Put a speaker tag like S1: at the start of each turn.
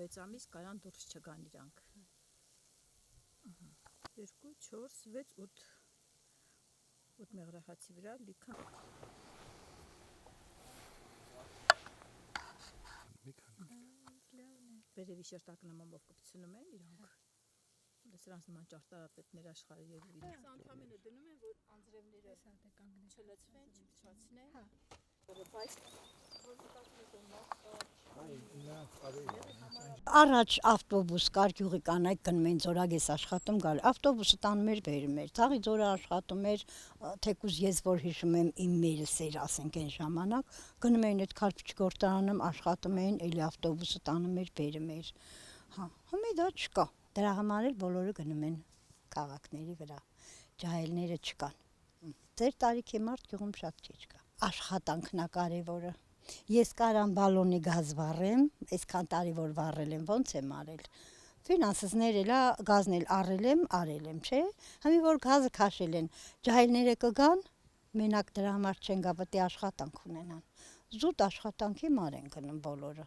S1: 6 ամիս կարան դուրս չգան իրանք։ 2, 4, 6, 8 մեղրահացի վրա լիքը։ Վերևի շերտակնամամով կպցնում են իրանք։ Սրանց նման ճարտարապետներ աշխարհի երևի։ Սա ընդհանրապես դնում են, որ անձրևները չլցվեն, չփչացնեն։
S2: Առաջ ավտոբուս կար, գյուղի կանայք գնում էին Ձորագես աշխատում գալ, ավտոբուսը տանում էր բերում էր, Ցաղի ձորը աշխատում էր, թեկուզ ես որ հիշում եմ իմ մերս էր, ասենք այն ժամանակ, գնում էին այդ քարփիչ գործարանում աշխատում էին, էլի ավտոբուսը տանում էր բերում էր, հիմա դա չկա, դրա համար էլ բոլորը գնում են քաղաքների վրա, ջահելները չկան, ձեր տարիքի մարդ գյուղում շատ քիչ կա, աշխատանքն է կարևորը, ես կարամ բալոնի գազ վառեմ, այսքան տարի որ վառել եմ, ոնց եմ արել, ֆինանսներ էլա գազն էլ արել եմ, չէ, հիմա որ գազը քաշել են, ջահելները կգան, մենակ դրա համար չեն գա, պետք է աշխատանք ունենան, զուտ աշխատանքի մար են գնում բոլորը։